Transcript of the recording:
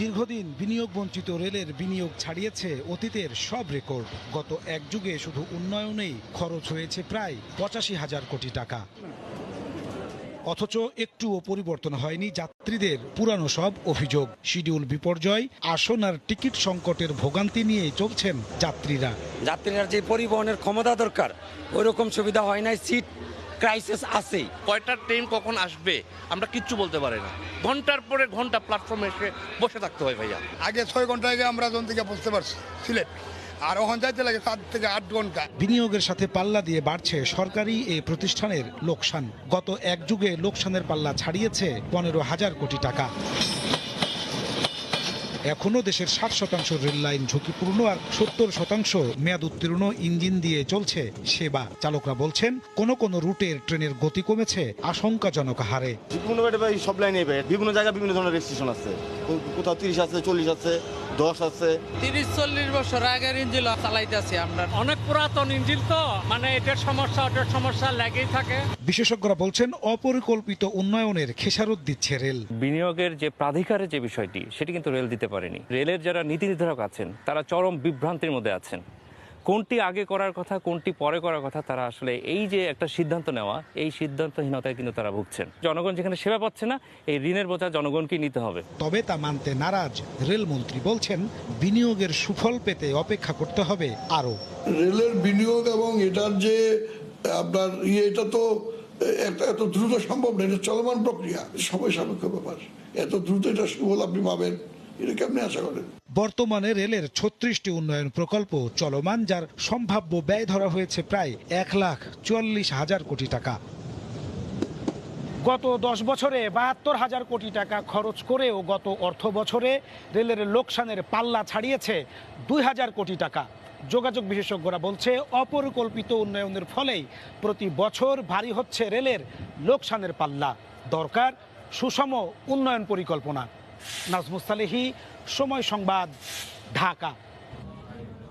দীর্ঘদিন বিনিয়োগ বঞ্চিত রেলের বিনিয়োগ ছাড়িয়েছে অতীতের সব রেকর্ড। গত এক যুগে শুধু উন্নয়নেই খরচ হয়েছে প্রায় ৮৫,০০০ কোটি টাকা। অথচ একটুও পরিবর্তন হয়নি যাত্রীদের পুরানো সব অভিযোগ। শিডিউল বিপর্যয়, আসন আর টিকিট সংকটের ভোগান্তি নিয়ে চলছেন যাত্রীরা। যাত্রীরা যে পরিবহনের ক্ষমতা দরকার ওই রকম সুবিধা হয় নাই, সিট ক্রাইসিস আছেই। কয়টা ট্রেন কখন আসবে আমরা কিচ্ছু বলতে পারি না। ঘন্টার পরে ঘন্টা প্ল্যাটফর্মে এসে বসে থাকতে হয় ভাইয়া। আগে 6 ঘন্টা আগে আমরা জন থেকে বুঝতে পারছি সিলেট, আর ওখান যাইতে লাগে 7 থেকে 8 ঘন্টা। বিনিয়োগের সাথে পাল্লা দিয়ে বাড়ছে সরকারি এই প্রতিষ্ঠানের লোকসান। গত এক যুগে লোকসানের পাল্লা ছাড়িয়েছে 15,000 কোটি টাকা। এখনো দেশের 60% রেল লাইন ঝুঁকিপূর্ণ, আর 70% মেয়াদ উত্তীর্ণ ইঞ্জিন দিয়ে চলছে সেবা। চালকরা বলছেন কোন রুটের ট্রেনের গতি কমেছে আশঙ্কাজনক হারে। সব লাইনে বিভিন্ন জায়গায় বিভিন্ন ধরনের রেস্ট্রিকশন আছে, কোথাও 30 আছে, 40 আছে, 10 আছে। 30-40 বছর আগের ইঞ্জিন চালাইতেছি আমরা, অনেক পুরাতন ইঞ্জিন তো, মানে এটার সমস্যা লেগেই থাকে। বিশেষজ্ঞরা বলছেন অপরিকল্পিত উন্নয়নের খেসারত দিচ্ছে রেল। বিনিয়োগের যে প্রাধিকারের যে বিষয়টি সেটি কিন্তু রেল দিতে পারেনি। রেলের যারা নীতি নির্ধারক আছেন তারা চরম বিভ্রান্তির মধ্যে আছেন। কোনটি আগে করার কথা, কোনটি পরে করার কথা, তারা আসলে এই যে একটা সিদ্ধান্ত নেওয়া, এই সিদ্ধান্তহীনতায় কিন্তু তারা ভুগছেন। জনগণ যেখানে সেবা পাচ্ছে না, এই ঋণের বোঝা জনগণকেই নিতে হবে। তবে তা মানতে নারাজ রেলমন্ত্রী বলছেন বিনিয়োগের সুফল পেতে অপেক্ষা করতে হবে আরো। রেলের বিনিয়োগ এবং এটার যে আপনার এটা তো এত দ্রুত সম্ভব না, এটা চলমান প্রক্রিয়া, সময় সাপেক্ষ ব্যাপার। এত দ্রুত এটা সুফল আপনি পাবেন এটা কেমনি আশা করেন? বর্তমানে রেলের 36টি উন্নয়ন প্রকল্প চলমান, যার সম্ভাব্য ব্যয় ধরা হয়েছে প্রায় 1,44,000 কোটি টাকা। গত 10 বছরে 72,000 কোটি টাকা খরচ করেও গত অর্থ বছরে রেলের লোকসানের পাল্লা ছাড়িয়েছে 2,000 কোটি টাকা। যোগাযোগ বিশেষজ্ঞরা বলছে অপরিকল্পিত উন্নয়নের ফলেই প্রতি বছর ভারী হচ্ছে রেলের লোকসানের পাল্লা। দরকার সুষম উন্নয়ন পরিকল্পনা। নাজমুস সালেহী, সময় সংবাদ, ঢাকা।